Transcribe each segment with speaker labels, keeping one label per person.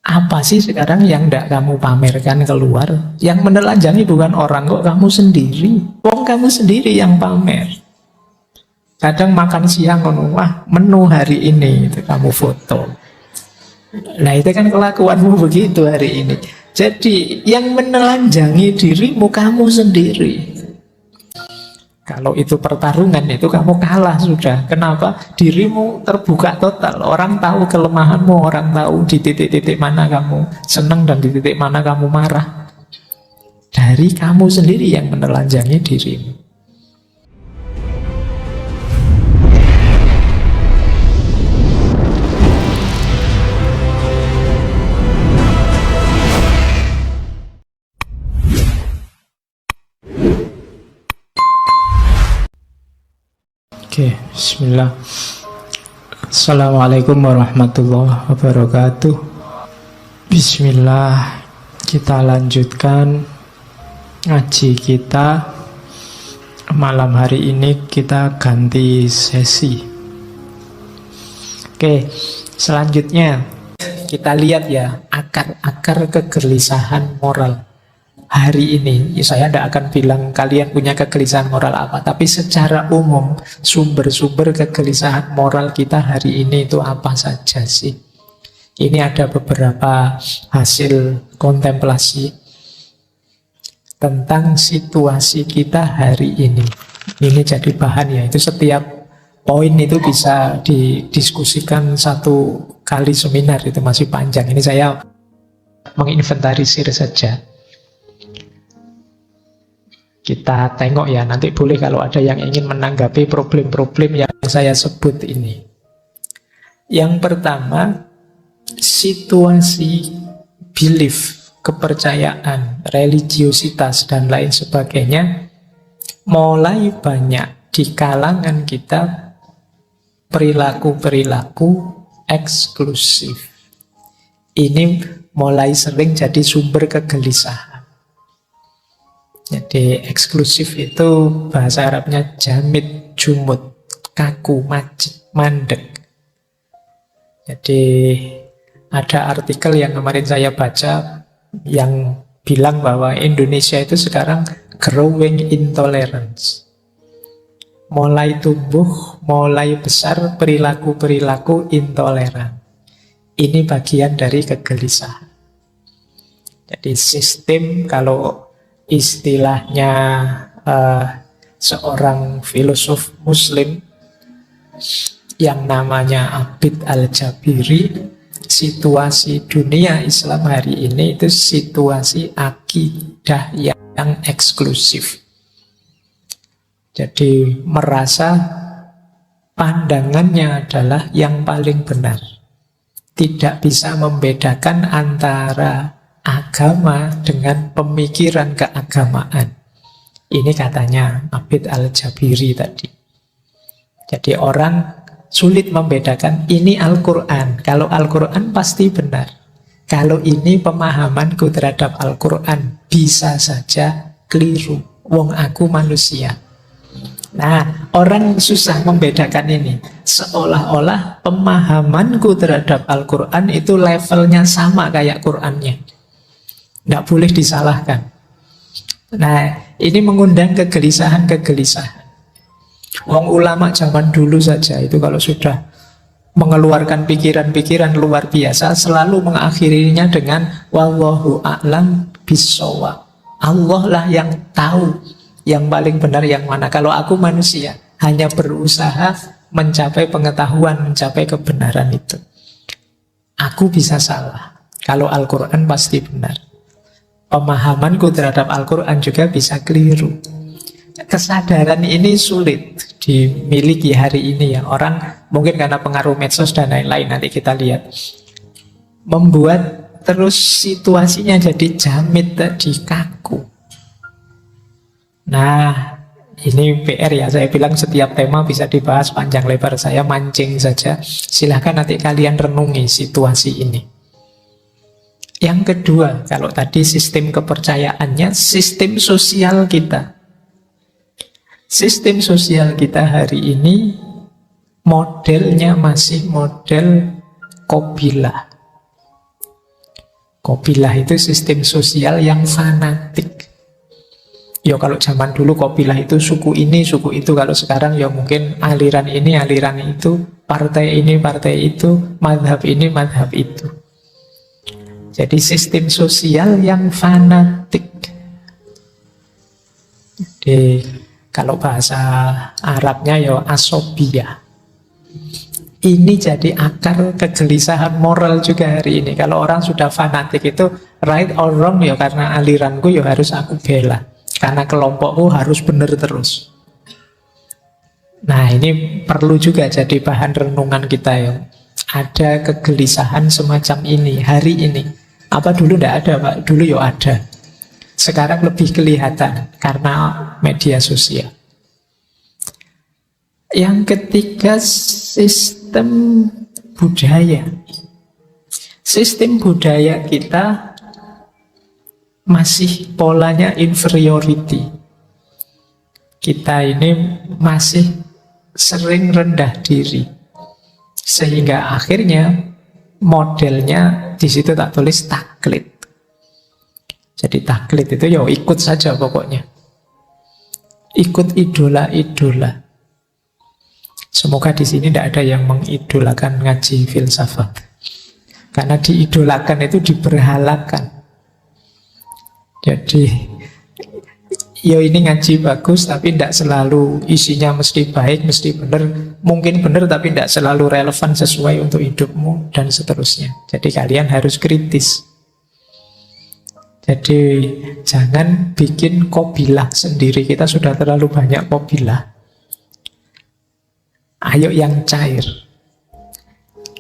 Speaker 1: Apa sih sekarang yang tidak kamu pamerkan keluar? Yang menelanjangi bukan orang kok, kamu sendiri. Wong kamu sendiri yang pamer. Kadang makan siang, wah menu hari ini itu kamu foto. Nah itu kan kelakuanmu begitu hari ini. Jadi yang menelanjangi dirimu kamu sendiri. Kalau itu pertarungan itu kamu kalah sudah. Kenapa? Dirimu terbuka total. Orang tahu kelemahanmu, orang tahu di titik-titik mana kamu senang dan di titik mana kamu marah. Dari kamu sendiri yang menelanjangi dirimu. Oke, bismillah. Assalamualaikum warahmatullahi wabarakatuh. Bismillah. Kita lanjutkan ngaji kita. Malam hari ini kita ganti sesi. Oke, selanjutnya kita lihat ya akar-akar kegelisahan moral hari ini. Saya tidak akan bilang kalian punya kegelisahan moral apa, tapi secara umum sumber-sumber kegelisahan moral kita hari ini itu apa saja sih? Ini ada beberapa hasil kontemplasi tentang situasi kita hari ini. Ini jadi bahan ya, itu setiap poin itu bisa didiskusikan satu kali seminar, itu masih panjang. Ini saya menginventarisir saja. Kita tengok ya, nanti boleh kalau ada yang ingin menanggapi problem-problem yang saya sebut ini. Yang pertama, situasi belief, kepercayaan, religiositas, dan lain sebagainya mulai banyak di kalangan kita perilaku-perilaku eksklusif. Ini mulai sering jadi sumber kegelisahan. Jadi eksklusif itu bahasa Arabnya jamid, jumud, kaku, macet, mandek. Jadi ada artikel yang kemarin saya baca yang bilang bahwa Indonesia itu sekarang growing intolerance. Mulai tumbuh, mulai besar perilaku-perilaku intoleran. Ini bagian dari kegelisahan. Jadi sistem, kalau istilahnya seorang filosof muslim yang namanya Abid Al-Jabiri, situasi dunia Islam hari ini itu situasi akidah yang eksklusif. Jadi merasa pandangannya adalah yang paling benar. Tidak bisa membedakan antara agama dengan pemikiran keagamaan. Ini katanya Abid Al-Jabiri tadi. Jadi orang sulit membedakan ini Al-Quran. Kalau Al-Quran pasti benar. Kalau ini pemahamanku terhadap Al-Quran bisa saja keliru. Wong aku manusia. Nah, orang susah membedakan ini. Seolah-olah pemahamanku terhadap Al-Quran itu levelnya sama kayak Qurannya. Tidak boleh disalahkan. Nah, ini mengundang kegelisahan-kegelisahan. Wong ulama zaman dulu saja itu kalau sudah mengeluarkan pikiran-pikiran luar biasa, selalu mengakhirinya dengan wallahu a'lam bissawab. Allah lah yang tahu yang paling benar yang mana. Kalau aku manusia hanya berusaha mencapai pengetahuan, mencapai kebenaran itu. Aku bisa salah. Kalau Al-Quran pasti benar. Pemahamanku terhadap Al-Quran juga bisa keliru. Kesadaran ini sulit dimiliki hari ini ya. Orang mungkin karena pengaruh medsos dan lain-lain, nanti kita lihat, membuat terus situasinya jadi jamit, tadi kaku. Nah, ini PR ya. Saya bilang setiap tema bisa dibahas panjang lebar. Saya mancing saja. Silahkan nanti kalian renungi situasi ini. Yang kedua, kalau tadi sistem kepercayaannya, sistem sosial kita. Sistem sosial kita hari ini modelnya masih model Qabilah. Qabilah itu sistem sosial yang fanatik. Ya kalau zaman dulu Qabilah itu suku ini, suku itu. Kalau sekarang ya mungkin aliran ini, aliran itu, partai ini, partai itu, mazhab ini, mazhab itu. Jadi sistem sosial yang fanatik. Jadi kalau bahasa Arabnya ya asobiyah. Ini jadi akar kegelisahan moral juga hari ini. Kalau orang sudah fanatik itu right or wrong ya karena aliranku ya harus aku bela. Karena kelompokku harus benar terus. Nah ini perlu juga jadi bahan renungan kita ya. Ada kegelisahan semacam ini hari ini. Apa dulu tidak ada Pak? Dulu ya ada. Sekarang lebih kelihatan karena media sosial. Yang ketiga, sistem budaya. Sistem budaya kita masih polanya inferiority. Kita ini masih sering rendah diri. Sehingga akhirnya modelnya di situ tak tulis taklid. Jadi taklid itu ya ikut saja pokoknya. Ikut idola-idola. Semoga di sini tidak ada yang mengidolakan ngaji filsafat. Karena diidolakan itu diberhalakan. Jadi, ya ini ngaji bagus, tapi tidak selalu isinya mesti baik, mesti benar. Mungkin benar, tapi tidak selalu relevan sesuai untuk hidupmu, dan seterusnya. Jadi kalian harus kritis. Jadi jangan bikin qabilah sendiri. Kita sudah terlalu banyak qabilah. Ayo yang cair.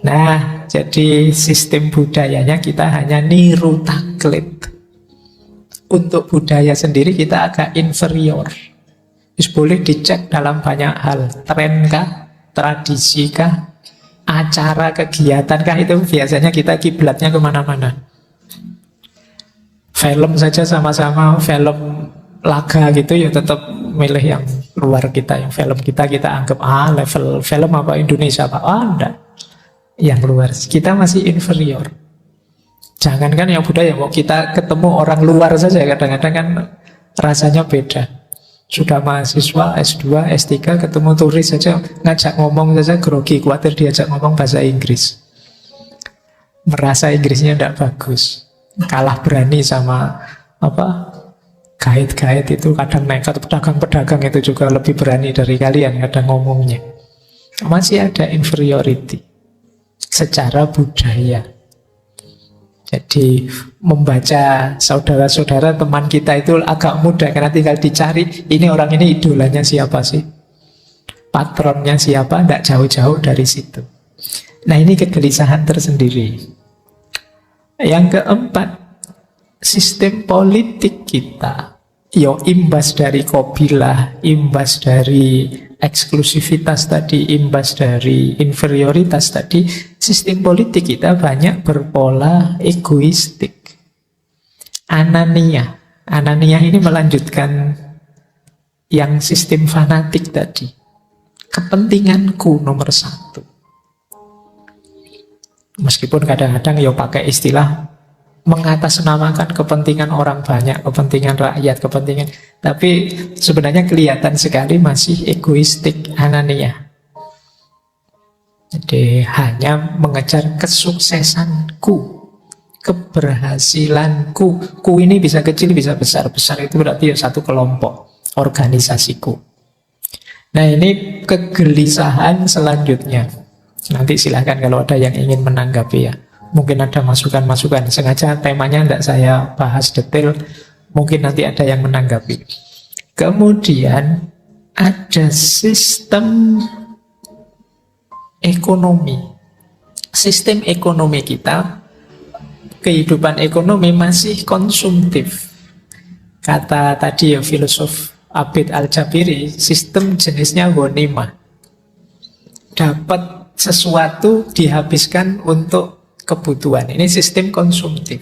Speaker 1: Nah, jadi sistem budayanya kita hanya niru taklid. Untuk budaya sendiri kita agak inferior. Boleh dicek dalam banyak hal. Tren kah? Tradisi kah? Acara, kegiatan kah? Itu biasanya kita kiblatnya kemana-mana. Film saja sama-sama film laga gitu ya tetap milih yang luar kita. Yang film kita anggap level film apa Indonesia apa? Enggak. Yang luar. Kita masih inferior. Jangankan yang budaya, mau kita ketemu orang luar saja kadang-kadang kan rasanya beda. Sudah mahasiswa S2, S3 ketemu turis saja ngajak ngomong saja grogi, khawatir diajak ngomong bahasa Inggris. Merasa Inggrisnya tidak bagus. Kalah berani sama guide-guide itu kadang nekat, pedagang-pedagang itu juga lebih berani dari kalian kadang ngomongnya. Masih ada inferiority secara budaya. Jadi membaca saudara-saudara teman kita itu agak mudah karena tinggal dicari ini orang ini idolanya siapa sih, patronnya siapa, tidak jauh-jauh dari situ. Nah ini kegelisahan tersendiri. Yang keempat, sistem politik kita imbas dari qabilah, imbas dari eksklusivitas tadi, imbas dari inferioritas tadi. Sistem politik kita banyak berpola egoistik. Anania ini melanjutkan yang sistem fanatik tadi. Kepentinganku nomor satu. Meskipun kadang-kadang pakai istilah mengatasnamakan kepentingan orang banyak, kepentingan rakyat, kepentingan, tapi sebenarnya kelihatan sekali masih egoistik, anania. Jadi hanya mengejar kesuksesanku, keberhasilanku. Ku ini bisa kecil, bisa besar. Besar itu berarti satu kelompok, organisasiku. Nah ini kegelisahan selanjutnya. Nanti silahkan kalau ada yang ingin menanggapi ya. Mungkin ada masukan-masukan. Sengaja temanya tidak saya bahas detail. Mungkin nanti ada yang menanggapi. Kemudian ada sistem ekonomi. Sistem ekonomi kita, kehidupan ekonomi masih konsumtif. Kata tadi filosof Abid Al-Jabiri, sistem jenisnya ghanimah. Dapat sesuatu dihabiskan untuk kebutuhan. Ini sistem konsumtif.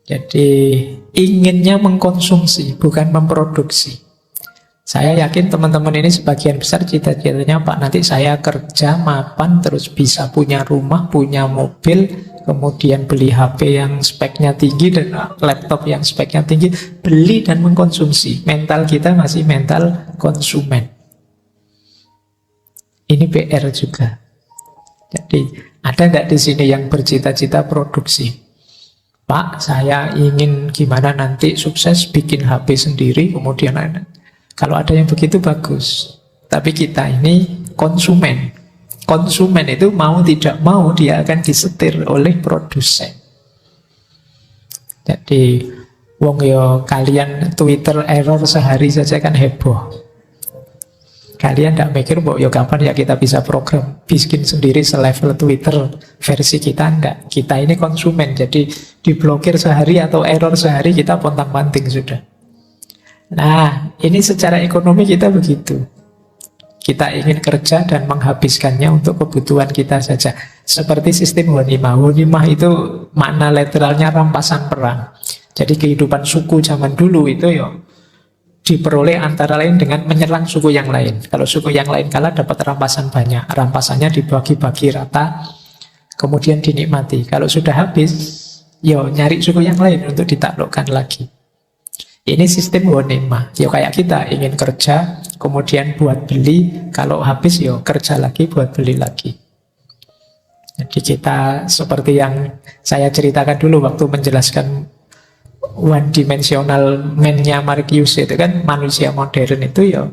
Speaker 1: Jadi inginnya mengkonsumsi, bukan memproduksi. Saya yakin teman-teman ini sebagian besar cita-citanya, Pak, nanti saya kerja, mapan, terus bisa punya rumah, punya mobil, kemudian beli HP yang speknya tinggi dan laptop yang speknya tinggi, beli dan mengkonsumsi. Mental kita masih mental konsumen. Ini PR juga. Jadi ada nggak di sini yang bercita-cita produksi? Pak, saya ingin gimana nanti sukses bikin HP sendiri, kemudian ada. Kalau ada yang begitu bagus. Tapi kita ini konsumen. Konsumen itu mau tidak mau dia akan disetir oleh produsen. Jadi wong yo kalian Twitter error sehari saja kan heboh. Kalian tidak mikir bahwa yo kapan ya kita bisa program bikin sendiri selevel Twitter versi kita, enggak. Kita ini konsumen, jadi diblokir sehari atau error sehari kita pontang-panting sudah. Nah, ini secara ekonomi kita begitu. Kita ingin kerja dan menghabiskannya untuk kebutuhan kita saja. Seperti sistem ghanimah. Ghanimah itu makna literalnya rampasan perang. Jadi kehidupan suku zaman dulu itu ya diperoleh antara lain dengan menyerang suku yang lain. Kalau suku yang lain kalah dapat rampasan banyak. Rampasannya dibagi-bagi rata, kemudian dinikmati. Kalau sudah habis, ya nyari suku yang lain untuk ditaklukkan lagi. Ini sistem ghanimah. Ya kayak kita ingin kerja, kemudian buat beli, kalau habis ya kerja lagi buat beli lagi. Jadi kita seperti yang saya ceritakan dulu waktu menjelaskan one dimensional man-nya Marcuse itu kan, manusia modern itu ya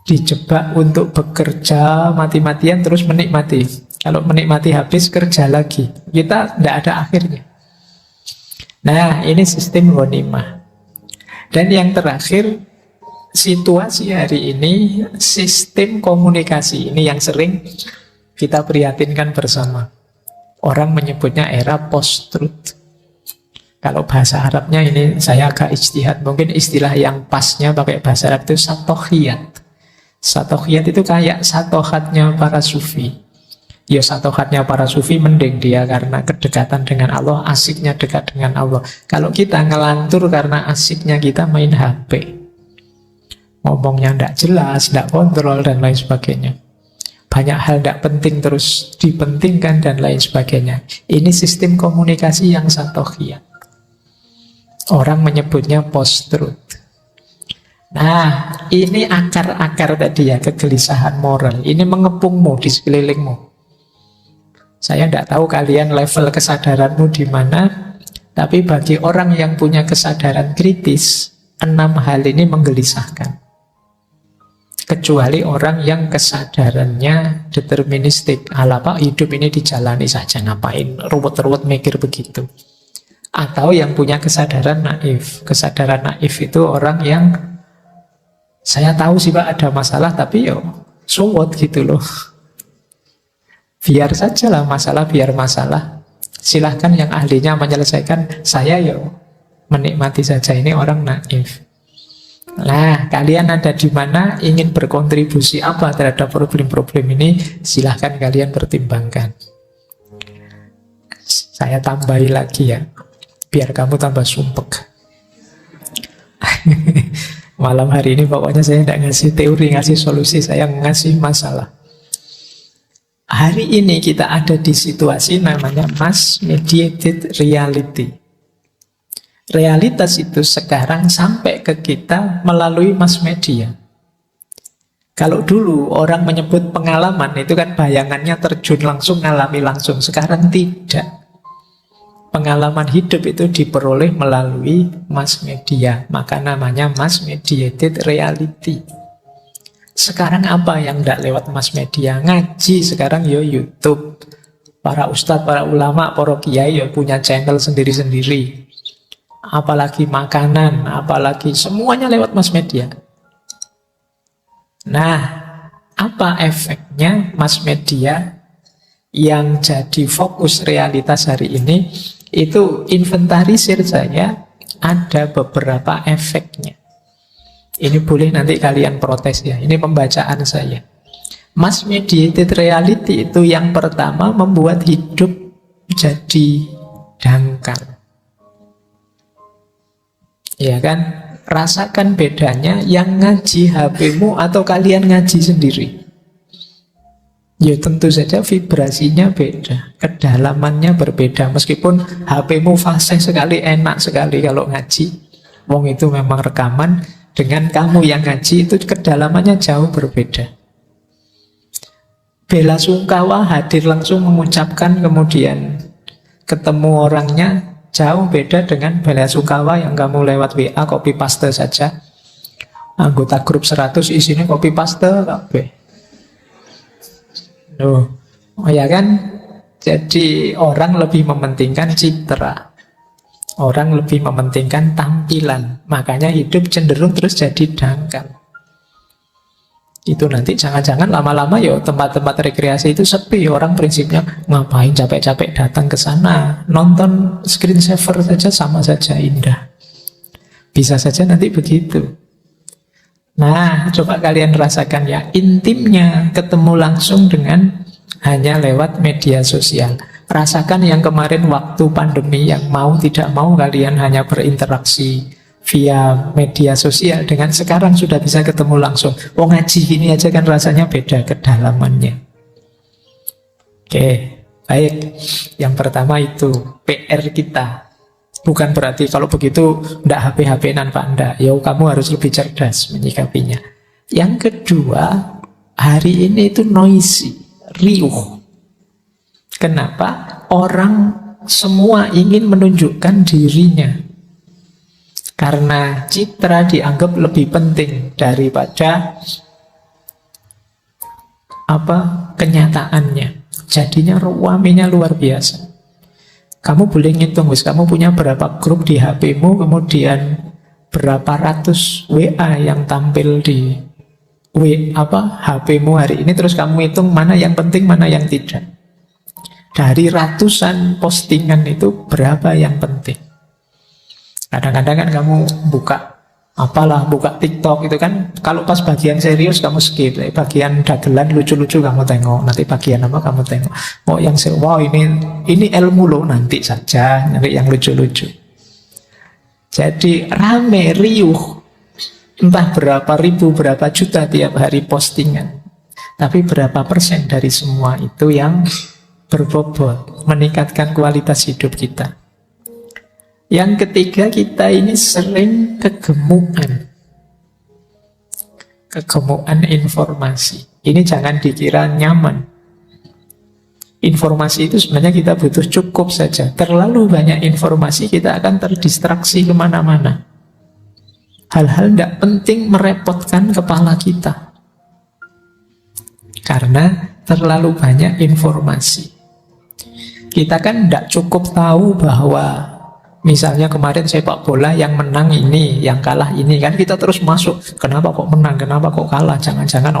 Speaker 1: dijebak untuk bekerja mati-matian terus menikmati. Kalau menikmati habis kerja lagi. Kita tidak ada akhirnya. Nah, ini sistem ghanimah. Dan yang terakhir, situasi hari ini, sistem komunikasi ini yang sering kita prihatinkan bersama. Orang menyebutnya era post-truth. Kalau bahasa Arabnya ini saya agak ijtihad, mungkin istilah yang pasnya pakai bahasa Arab itu satohiyat. Satohiyat itu kayak satohatnya para sufi. Ya satohatnya para sufi mending dia karena kedekatan dengan Allah, asiknya dekat dengan Allah. Kalau kita ngelantur karena asiknya kita main HP, ngomongnya tidak jelas, tidak kontrol dan lain sebagainya. Banyak hal tidak penting terus dipentingkan dan lain sebagainya. Ini sistem komunikasi yang satohiyat. Orang menyebutnya post-truth. Nah, ini akar-akar tadi ya, kegelisahan moral. Ini mengepungmu di sekelilingmu. Saya tidak tahu kalian level kesadaranmu di mana, tapi bagi orang yang punya kesadaran kritis, 6 hal ini menggelisahkan. Kecuali orang yang kesadarannya deterministik. Alah Pak, hidup ini dijalani saja, ngapain ruwet-ruwet mikir begitu. Atau yang punya kesadaran naif. Kesadaran naif itu orang yang saya tahu sih Pak ada masalah, tapi yo so what gitu loh. Biar sajalah masalah, biar masalah. Silahkan yang ahlinya menyelesaikan, saya yo menikmati saja. Ini orang naif. Nah, kalian ada di mana, ingin berkontribusi apa terhadap problem-problem ini, silahkan kalian pertimbangkan. Saya tambahi lagi ya, biar kamu tambah sumpek. Malam hari ini pokoknya saya tidak ngasih teori, ngasih solusi, saya ngasih masalah. Hari ini kita ada di situasi namanya mass mediated reality. Realitas itu sekarang sampai ke kita melalui mass media. Kalau dulu orang menyebut pengalaman itu kan bayangannya terjun langsung, ngalami langsung. Sekarang tidak. Pengalaman hidup itu diperoleh melalui mass media. Maka namanya mass mediated reality. Sekarang apa yang tidak lewat mass media? Ngaji sekarang yo YouTube. Para ustadz, para ulama, para kiai yo punya channel sendiri-sendiri. Apalagi makanan, apalagi semuanya lewat mass media. Nah, apa efeknya mass media yang jadi fokus realitas hari ini? Itu inventarisir saya, ada beberapa efeknya. Ini boleh nanti kalian protes ya, ini pembacaan saya. Mass mediated reality itu yang pertama membuat hidup jadi dangkal. Ya kan? Rasakan bedanya yang ngaji HP-mu atau kalian ngaji sendiri. Ya tentu saja vibrasinya beda, kedalamannya berbeda. Meskipun HP-mu fasih sekali, enak sekali kalau ngaji, wong itu memang rekaman, dengan kamu yang ngaji itu kedalamannya jauh berbeda. Bela sungkawa hadir langsung mengucapkan, kemudian ketemu orangnya jauh beda dengan bela sungkawa yang kamu lewat WA copy paste saja. Anggota grup 100 isinya copy paste kabeh. Oh ya kan? Jadi orang lebih mementingkan citra. Orang lebih mementingkan tampilan. Makanya hidup cenderung terus jadi dangkal. Itu nanti jangan-jangan lama-lama ya tempat-tempat rekreasi itu sepi. Orang prinsipnya ngapain capek-capek datang ke sana. Nonton screensaver saja sama saja indah. Bisa saja nanti begitu. Nah, coba kalian rasakan ya, intimnya ketemu langsung dengan hanya lewat media sosial. Rasakan yang kemarin waktu pandemi yang mau tidak mau kalian hanya berinteraksi via media sosial, dengan sekarang sudah bisa ketemu langsung. Oh ngaji gini aja kan rasanya beda kedalamannya. Oke, baik. Yang pertama itu PR kita. Bukan berarti kalau begitu ndak HP-HP-nan Pak, ndak. Ya kamu harus lebih cerdas menyikapinya. Yang kedua, hari ini itu noisy, riuh. Kenapa? Orang semua ingin menunjukkan dirinya. Karena citra dianggap lebih penting daripada kenyataannya. Jadinya ruaminya luar biasa. Kamu boleh ngitung, kamu punya berapa grup di HP-mu, kemudian berapa ratus WA yang tampil di HP-mu hari ini, terus kamu hitung mana yang penting, mana yang tidak. Dari ratusan postingan itu berapa yang penting? Kadang-kadang kan kamu buka TikTok itu kan, kalau pas bagian serius kamu skip, bagian dagelan lucu-lucu kamu tengok, nanti bagian apa kamu tengok. Oh yang wow ini ilmu loh, nanti saja, nanti yang lucu-lucu. Jadi rame, riuh, entah berapa ribu, berapa juta tiap hari postingan. Tapi berapa persen dari semua itu yang berbobot, meningkatkan kualitas hidup kita. Yang ketiga, kita ini sering kegemukan informasi. Ini jangan dikira nyaman. Informasi itu sebenarnya kita butuh cukup saja. Terlalu banyak informasi, kita akan terdistraksi kemana-mana. Hal-hal tidak penting merepotkan kepala kita. Karena terlalu banyak informasi. Kita kan tidak cukup tahu bahwa misalnya kemarin sepak bola yang menang ini, yang kalah ini, kan kita terus masuk. Kenapa kok menang, kenapa kok kalah? Jangan-jangan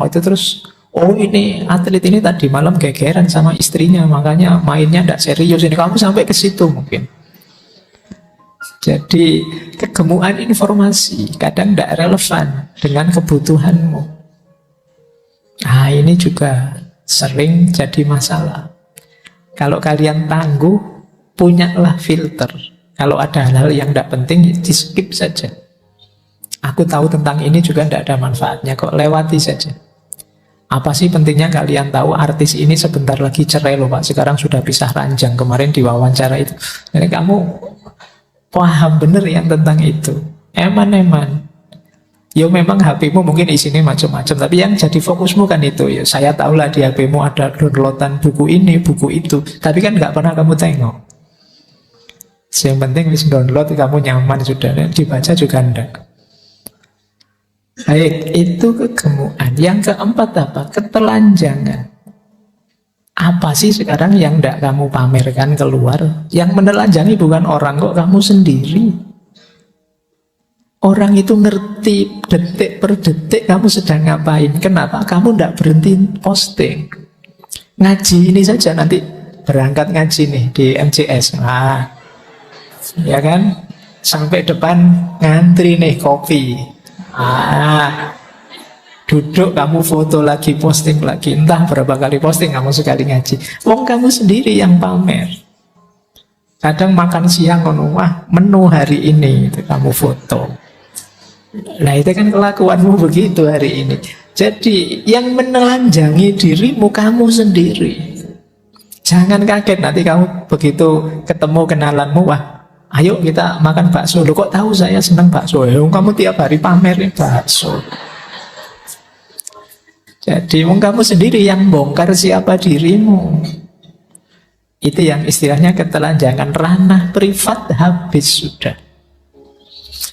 Speaker 1: ini atlet ini tadi malam gegeran sama istrinya, makanya mainnya tidak serius. Ini kamu sampai ke situ mungkin. Jadi kegemukan informasi kadang tidak relevan dengan kebutuhanmu. Nah ini juga sering jadi masalah. Kalau kalian tangguh, punyalah filter. Kalau ada hal-hal yang tidak penting, di skip saja. Aku tahu tentang ini juga tidak ada manfaatnya kok, lewati saja. Apa sih pentingnya kalian tahu artis ini sebentar lagi cerai loh Pak, sekarang sudah pisah ranjang, kemarin di wawancara itu. Jadi kamu paham bener yang tentang itu. Eman-eman. Ya memang HP-mu mungkin isinya macam-macam, tapi yang jadi fokusmu kan itu. Ya saya tahulah di HP-mu ada downloadan buku ini, buku itu, tapi kan nggak pernah kamu tengok. Yang penting wis download, kamu nyaman sudah, dibaca juga enggak. Baik, itu kegemukan. Yang keempat apa? Ketelanjangan. Apa sih sekarang yang enggak kamu pamerkan keluar? Yang menelanjangi bukan orang kok, kamu sendiri. Orang itu ngerti detik per detik kamu sedang ngapain. Kenapa? Kamu enggak berhenti posting. Ngaji ini saja, nanti berangkat ngaji nih di MCS. Ya kan, sampai depan ngantri nih kopi, duduk kamu foto lagi, posting lagi, entah berapa kali posting kamu sekali ngaji. Wong kamu sendiri yang pamer. Kadang makan siang menu hari ini itu kamu foto. Nah itu kan kelakuanmu begitu hari ini. Jadi yang menelanjangi dirimu kamu sendiri. Jangan kaget nanti kamu begitu ketemu kenalanmu, wah ayo kita makan bakso. Loh kok tahu saya senang bakso? Kamu tiap hari pamerin bakso. Jadi kamu sendiri yang bongkar siapa dirimu. Itu yang istilahnya ketelanjangan, ranah privat habis sudah.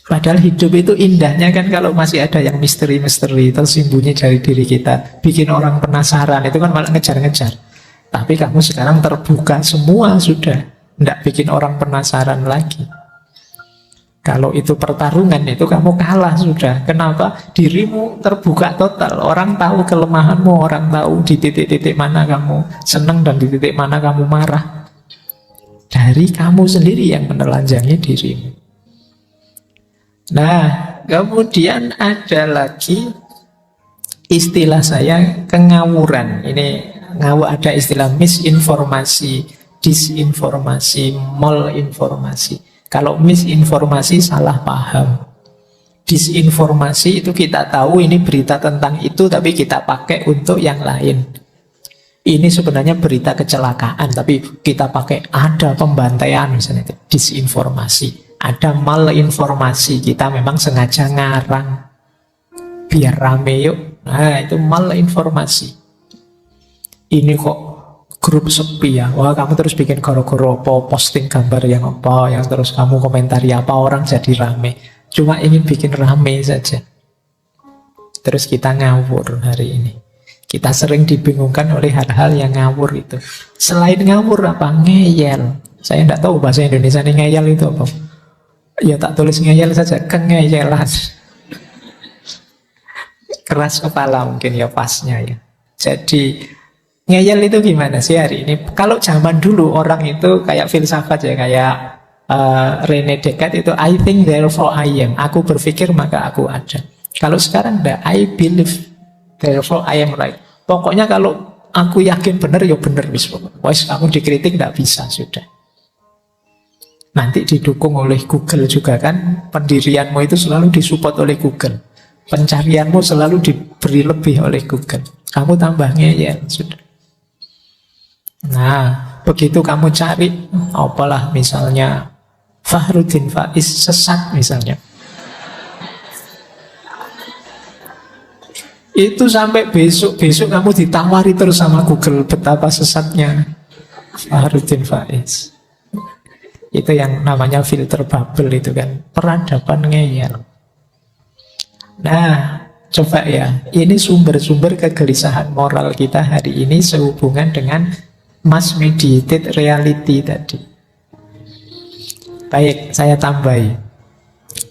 Speaker 1: Padahal hidup itu indahnya kan kalau masih ada yang misteri-misteri tersembunyi dari diri kita, bikin orang penasaran, itu kan malah ngejar-ngejar. Tapi kamu sekarang terbuka semua sudah, tidak bikin orang penasaran lagi. Kalau itu pertarungan, itu kamu kalah sudah. Kenapa? Dirimu terbuka total. Orang tahu kelemahanmu, orang tahu di titik-titik mana kamu senang dan di titik mana kamu marah. Dari kamu sendiri yang menelanjangi dirimu. Nah, kemudian ada lagi istilah saya kengawuran. Ini ada istilah misinformasi, disinformasi, malinformasi. Kalau misinformasi salah paham. Disinformasi itu kita tahu ini berita tentang itu tapi kita pakai untuk yang lain. Ini sebenarnya berita kecelakaan tapi kita pakai ada pembantaian misalnya itu disinformasi. Ada malinformasi, kita memang sengaja ngarang biar rame yuk. Nah itu malinformasi. Ini kok grup sepi ya, wah kamu terus bikin goro-goro apa, posting gambar yang apa, yang terus kamu komentari apa, orang jadi rame. Cuma ingin bikin rame saja. Terus kita ngawur hari ini. Kita sering dibingungkan oleh hal-hal yang ngawur itu. Selain ngawur apa? Ngeyel. Saya tidak tahu bahasa Indonesia ini ngeyel itu apa. Ya tak tulis ngeyel saja, kengeyelan. Keras kepala mungkin ya pasnya ya. Jadi ngeyel itu gimana sih hari ini? Kalau zaman dulu orang itu kayak filsafat ya, kayak René Descartes itu I think therefore I am. Aku berpikir maka aku ada. Kalau sekarang enggak, I believe therefore I am right. Pokoknya kalau aku yakin benar ya benar wis. Wis kamu dikritik enggak bisa sudah. Nanti didukung oleh Google juga kan, pendirianmu itu selalu disupport oleh Google. Pencarianmu selalu diberi lebih oleh Google. Kamu tambah ngeyel sudah. Nah, begitu kamu cari, apalah misalnya Fakhruddin Faiz sesat misalnya. Itu sampai besok-besok kamu ditawari terus sama Google betapa sesatnya Fakhruddin Faiz. Itu yang namanya filter bubble itu kan, peradaban ngeyel. Nah, coba ya, ini sumber-sumber kegelisahan moral kita hari ini sehubungan dengan mass mediated reality tadi. Baik, saya tambahi.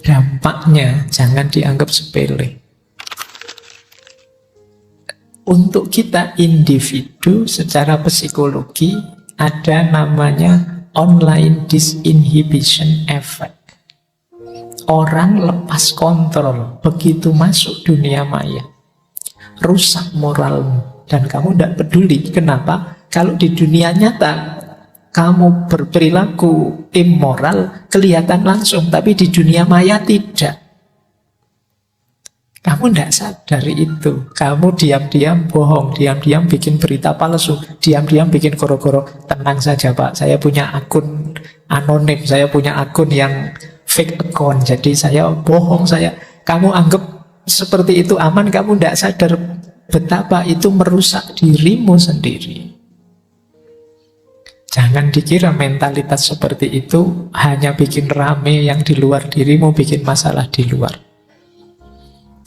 Speaker 1: Dampaknya jangan dianggap sepele. Untuk kita individu secara psikologi ada namanya online disinhibition effect. Orang lepas kontrol begitu masuk dunia maya. Rusak moralmu dan kamu tidak peduli. Kenapa? Kalau di dunia nyata kamu berperilaku immoral kelihatan langsung, tapi di dunia maya tidak. Kamu tidak sadar itu. Kamu diam-diam bohong, diam-diam bikin berita palsu, diam-diam bikin goro-goro. Tenang saja Pak, saya punya akun anonim, saya punya akun yang fake account, jadi saya bohong. Kamu anggap seperti itu aman, kamu tidak sadar betapa itu merusak dirimu sendiri. Jangan dikira mentalitas seperti itu hanya bikin rame yang di luar dirimu, bikin masalah di luar.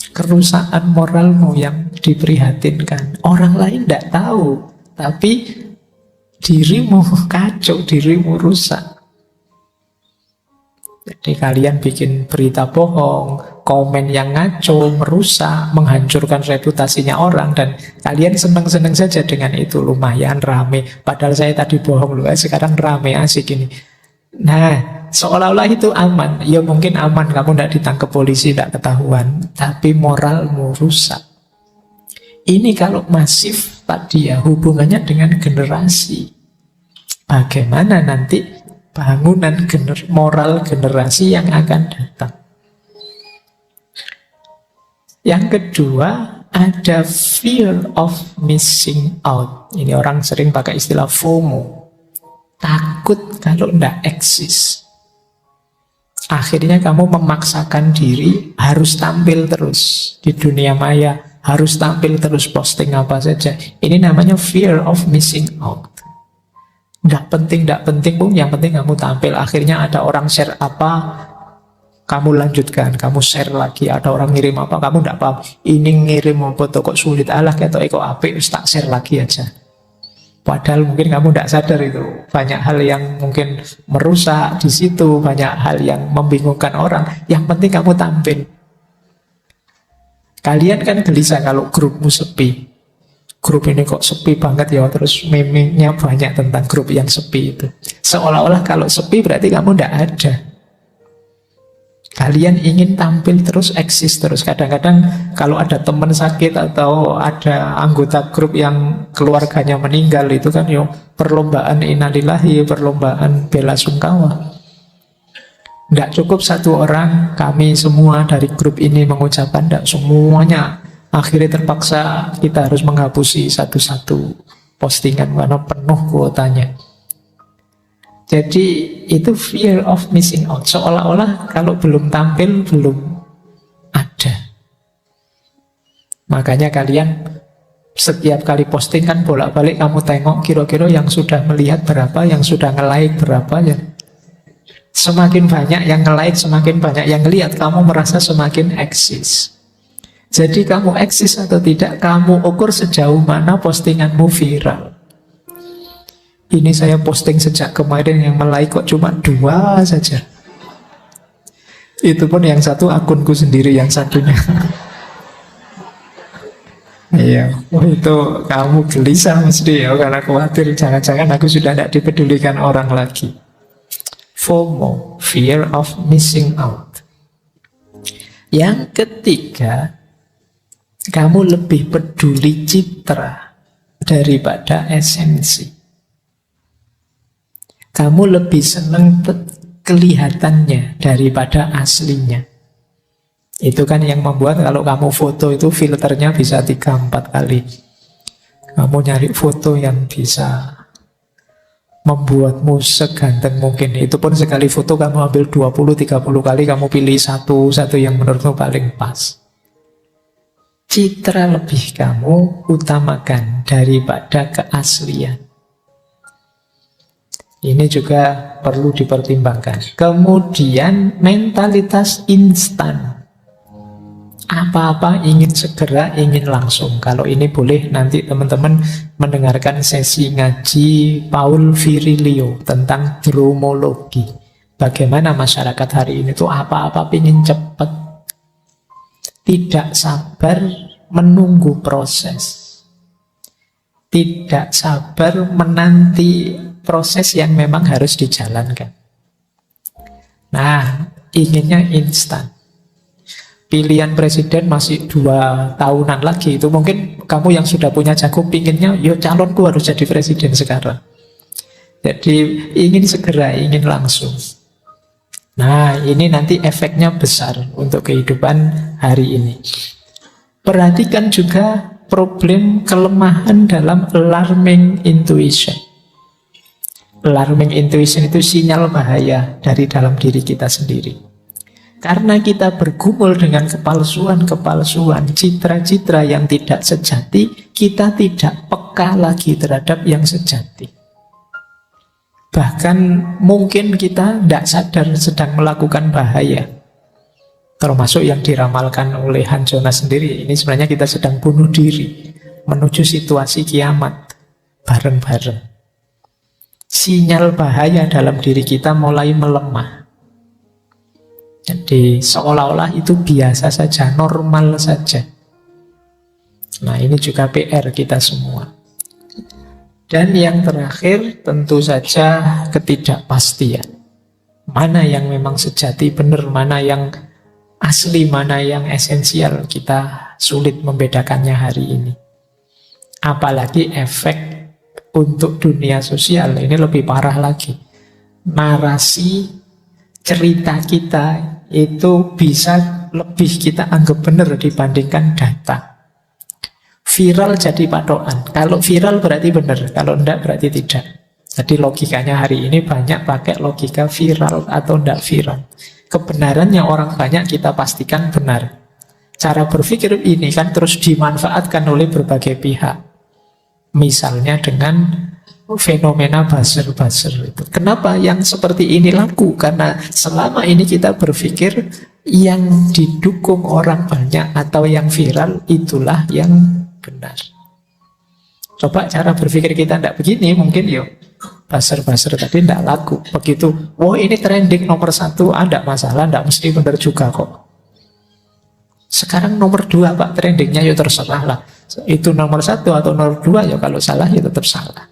Speaker 1: Kerusakan moralmu yang diprihatinkan. Orang lain tidak tahu, tapi dirimu kacau, dirimu rusak. Jadi kalian bikin berita bohong, komen yang ngaco, merusak, menghancurkan reputasinya orang, dan kalian senang-senang saja dengan itu. Lumayan rame, padahal saya tadi bohong loh, sekarang rame, asik ini. Nah, seolah-olah itu aman. Ya mungkin aman, kamu tidak ditangkap polisi, tidak ketahuan, tapi moralmu rusak. Ini kalau masif tadi ya, hubungannya dengan generasi. Bagaimana nanti bangunan moral generasi yang akan datang. Yang kedua, ada fear of missing out. Ini orang sering pakai istilah FOMO. Takut kalau tidak eksis. Akhirnya kamu memaksakan diri harus tampil terus di dunia maya, harus tampil terus, posting apa saja. Ini namanya fear of missing out. Tidak penting pun, yang penting kamu tampil. Akhirnya ada orang share apa, kamu lanjutkan, kamu share lagi. Ada orang ngirim apa, kamu tidak paham. Ini ngirim apa tuh kok sulit, alah ketok kok apik, tak share lagi aja. Padahal mungkin kamu tidak sadar itu. Banyak hal yang mungkin merusak di situ, banyak hal yang membingungkan orang. Yang penting kamu tampil. Kalian kan gelisah kalau grupmu sepi. Grup ini kok sepi banget ya, terus meme-nya banyak tentang grup yang sepi itu. Seolah-olah kalau sepi berarti kamu tidak ada. Kalian ingin tampil terus, eksis terus. Kadang-kadang kalau ada teman sakit atau ada anggota grup yang keluarganya meninggal, itu kan yo perlombaan innalillahi, perlombaan bela sungkawa. Tidak cukup satu orang, kami semua dari grup ini mengucapkan, tidak semuanya. Akhirnya terpaksa kita harus menghapusi satu-satu postingan karena penuh kuotanya. Jadi itu fear of missing out. Seolah-olah kalau belum tampil, belum ada. Makanya kalian setiap kali posting kan bolak-balik kamu tengok kira-kira yang sudah melihat berapa, yang sudah nge-like berapa ya. Semakin banyak yang nge-like, semakin banyak yang lihat, kamu merasa semakin eksis. Jadi kamu eksis atau tidak, kamu ukur sejauh mana postinganmu viral. Ini saya posting sejak kemarin, yang like kok cuma 2 saja. Itu pun yang satu akunku sendiri, yang satunya. Iya, itu kamu gelisah mesti ya, karena khawatir jangan-jangan aku sudah tidak dipedulikan orang lagi. FOMO, fear of missing out. Yang ketiga, kamu lebih peduli citra daripada esensi. Kamu lebih senang kelihatannya daripada aslinya. Itu kan yang membuat kalau kamu foto itu filternya bisa 3-4 kali. Kamu nyari foto yang bisa membuatmu seganteng mungkin. Itu pun sekali foto kamu ambil 20-30 kali, kamu pilih satu yang menurutmu paling pas. Citra lebih kamu utamakan daripada keaslian. Ini juga perlu dipertimbangkan. Kemudian mentalitas instan. Apa-apa ingin segera, ingin langsung. Kalau ini boleh nanti teman-teman mendengarkan sesi ngaji Paul Virilio tentang dromologi. Bagaimana masyarakat hari ini tuh apa-apa ingin cepat. Tidak sabar menunggu proses. Tidak sabar menanti proses yang memang harus dijalankan. Nah, inginnya instan. Pilihan presiden masih 2 tahunan lagi. Itu mungkin kamu yang sudah punya jago pinginnya, yo calonku harus jadi presiden sekarang. Jadi ingin segera, ingin langsung. Nah, ini nanti efeknya besar untuk kehidupan hari ini. Perhatikan juga problem kelemahan dalam alarming intuition. Alarming intuition itu sinyal bahaya dari dalam diri kita sendiri. Karena kita bergumul dengan kepalsuan-kepalsuan, citra-citra yang tidak sejati, kita tidak peka lagi terhadap yang sejati. Bahkan mungkin kita tidak sadar sedang melakukan bahaya. Termasuk yang diramalkan oleh Hans Jonas sendiri. Ini sebenarnya kita sedang bunuh diri menuju situasi kiamat bareng-bareng. Sinyal bahaya dalam diri kita mulai melemah. Jadi seolah-olah itu biasa saja, normal saja. Nah, ini juga PR kita semua. Dan yang terakhir tentu saja ketidakpastian. Mana yang memang sejati benar, mana yang asli, mana yang esensial, kita sulit membedakannya hari ini. Apalagi efek untuk dunia sosial, ini lebih parah lagi. Narasi cerita kita itu bisa lebih kita anggap benar dibandingkan data. Viral jadi patokan. Kalau viral berarti benar, kalau enggak berarti tidak. Jadi logikanya hari ini banyak pakai logika viral atau enggak viral. Kebenarannya orang banyak kita pastikan benar. Cara berpikir ini kan terus dimanfaatkan oleh berbagai pihak. Misalnya dengan fenomena buzzer-buzzer itu. Kenapa yang seperti ini laku? Karena selama ini kita berpikir yang didukung orang banyak atau yang viral itulah yang benar. Coba cara berpikir kita tidak begini, mungkin yuk buzzer-buzzer tadi tidak laku. Begitu, ini trending nomor 1, ada masalah, tidak mesti benar juga kok. Sekarang nomor 2 Pak, trendingnya ya terserah lah. Itu nomor 1 atau nomor 2 ya kalau salah ya tetap salah.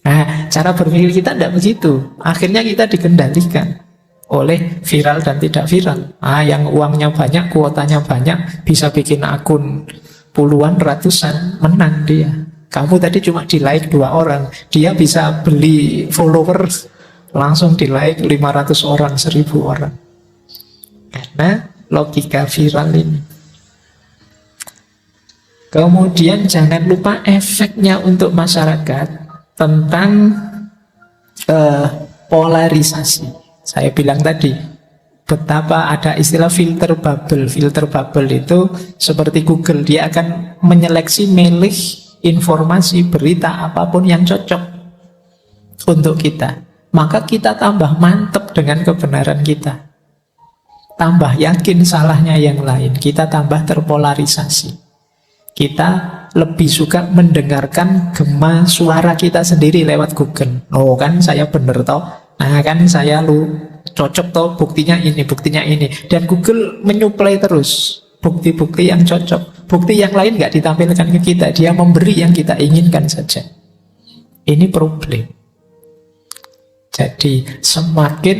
Speaker 1: Nah, cara berpikir kita tidak begitu. Akhirnya kita dikendalikan oleh viral dan tidak viral. Yang uangnya banyak, kuotanya banyak, bisa bikin akun puluhan, ratusan, menang dia. Kamu tadi cuma di like 2 orang, dia bisa beli followers langsung di like 500 orang, 1000 orang. Karena logika viral ini. Kemudian jangan lupa efeknya untuk masyarakat tentang polarisasi. Saya bilang tadi, betapa ada istilah filter bubble. Filter bubble itu seperti Google, dia akan menyeleksi, milih informasi, berita apapun yang cocok untuk kita. Maka kita tambah mantep dengan kebenaran kita, tambah yakin salahnya yang lain, kita tambah terpolarisasi. Kita lebih suka mendengarkan gema suara kita sendiri lewat Google. Kan saya bener toh. Kan saya cocok toh, buktinya ini, buktinya ini. Dan Google menyuplai terus bukti-bukti yang cocok. Bukti yang lain nggak ditampilkan ke kita. Dia memberi yang kita inginkan saja. Ini problem. Jadi semakin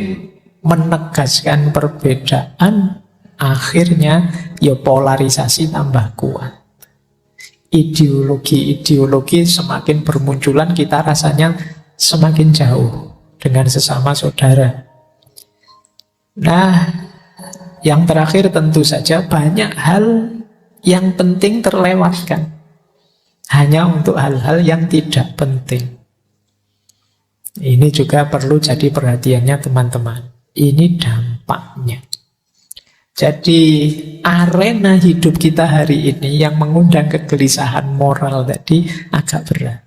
Speaker 1: menegaskan perbedaan, akhirnya ya polarisasi tambah kuat. Ideologi-ideologi semakin bermunculan, kita rasanya semakin jauh dengan sesama saudara. Nah, yang terakhir tentu saja banyak hal yang penting terlewatkan hanya untuk hal-hal yang tidak penting. Ini juga perlu jadi perhatiannya teman-teman. Ini dampaknya. Jadi arena hidup kita hari ini yang mengundang kegelisahan moral tadi agak berat.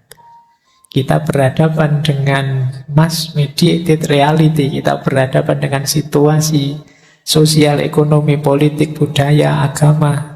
Speaker 1: Kita berhadapan dengan mass mediated reality, kita berhadapan dengan situasi sosial, ekonomi, politik, budaya, agama